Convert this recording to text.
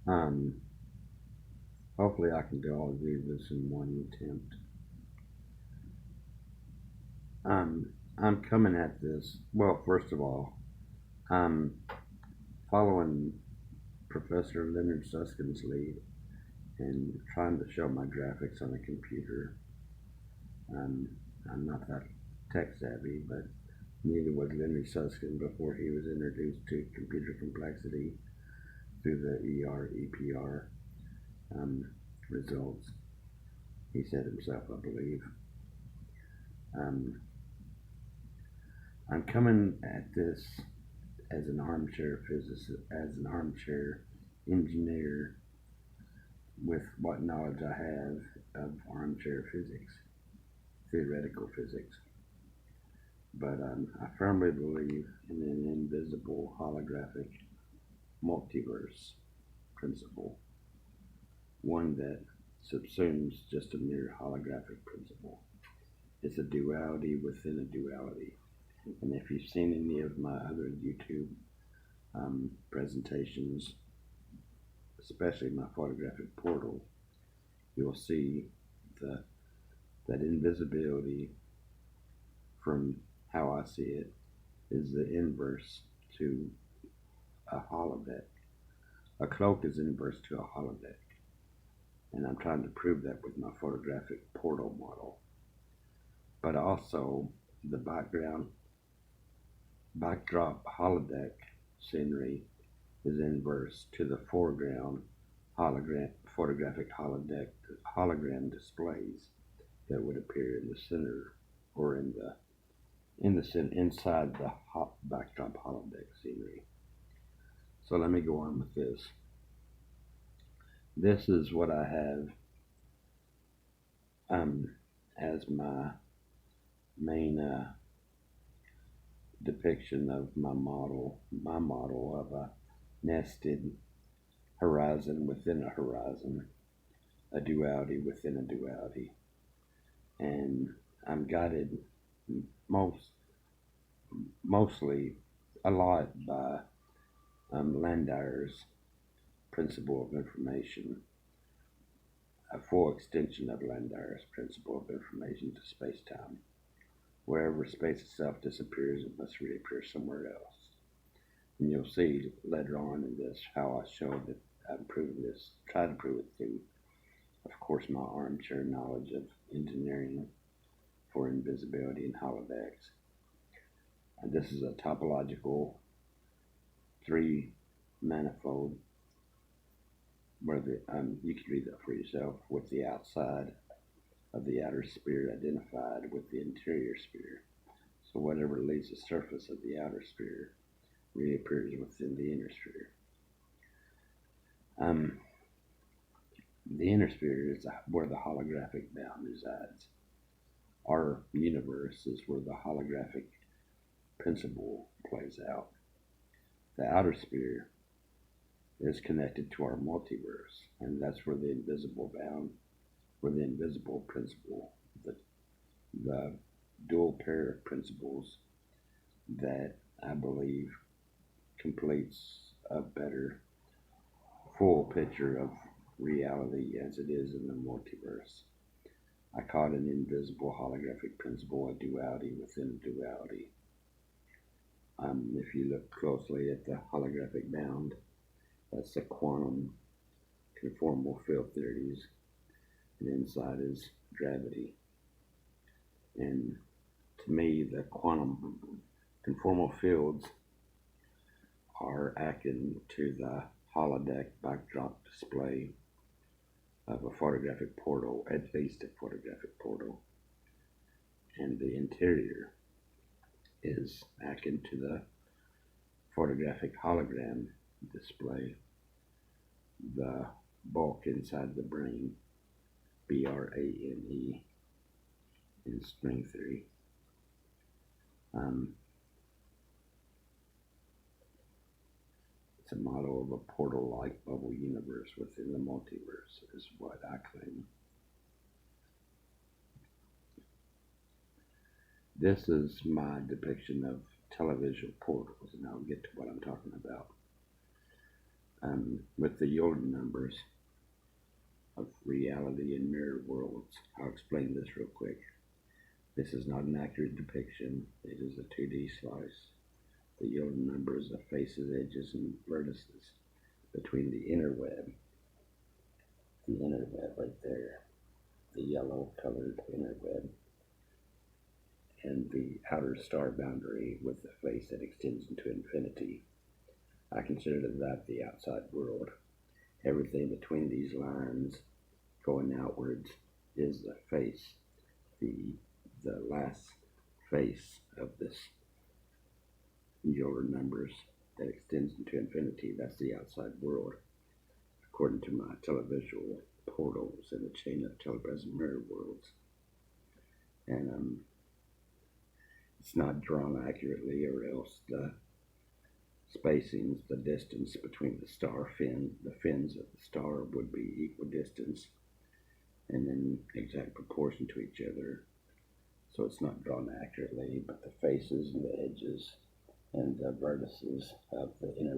Um, Hopefully I can do all of this in one attempt. I'm coming at this, well, first of all, I'm following Professor Leonard Susskind's lead and trying to show my graphics on a computer. Um, I'm not that tech savvy, but neither was Leonard Susskind before he was introduced to computer complexity through the EPR um, results. He said himself, I believe. Um, I'm coming at this as an armchair physicist, as an armchair engineer with what knowledge I have of armchair physics, theoretical physics. But I firmly believe in an invisible holographic multiverse principle, one that subsumes just a mere holographic principle. It's a duality within a duality. And if you've seen any of my other YouTube presentations, especially my photographic portal, you'll see the, that invisibility from how I see it is the inverse to a holodeck. A cloak is inverse to a holodeck. And I'm trying to prove that with my photographic portal model. But also the backdrop holodeck scenery is inverse to the foreground photographic hologram displays that would appear in the center or inside the backdrop holodeck scenery. So let me go on with this. This is what I have as my main depiction of my model of a nested horizon within a horizon, a duality within a duality. And I'm guided most mostly a lot by Landauer's principle of information, a full extension of Landauer's principle of information to space-time. Wherever space itself disappears, it must reappear somewhere else. And you'll see later on in this how I show that I'm proving this, try to prove it through, of course, my armchair knowledge of engineering for invisibility and holodecks. And this is a topological three manifold where you can read that for yourself, with the outside of the outer sphere identified with the interior sphere. So whatever leaves the surface of the outer sphere reappears within the inner sphere. The inner sphere is where the holographic bound resides. Our universe is where the holographic principle plays out. The outer sphere is connected to our multiverse, and that's where the invisible bound, where the invisible principle, the dual pair of principles that I believe completes a better full picture of reality as it is in the multiverse. I call it an invisible holographic principle, a duality within a duality. If you look closely at the holographic bound, that's the quantum conformal field theories, and inside is gravity. And to me, the quantum conformal fields are akin to the holodeck backdrop display of a photographic portal, at least a photographic portal. And the interior is akin to the photographic hologram display, the bulk inside the brain, BRANE, in string theory. It's a model of a portal-like bubble universe within the multiverse, is what I claim. This is my depiction of televisual portals, and I'll get to what I'm talking about. with the Jordan numbers of reality and mirror worlds. I'll explain this real quick. This is not an accurate depiction. It is a 2D slice. The Jordan numbers of faces, edges, and vertices between the inner web right there, the yellow colored inner web, and the outer star boundary with the face that extends into infinity. I consider that the outside world. Everything between these lines going outwards is the face, the last face of this Euler numbers that extends into infinity. That's the outside world, according to my televisual portals in the chain of telepresent mirror worlds. And it's not drawn accurately, or else the spacings, the distance between the fins of the star would be equal distance and in exact proportion to each other. So it's not drawn accurately, but the faces and the edges and the vertices of the inner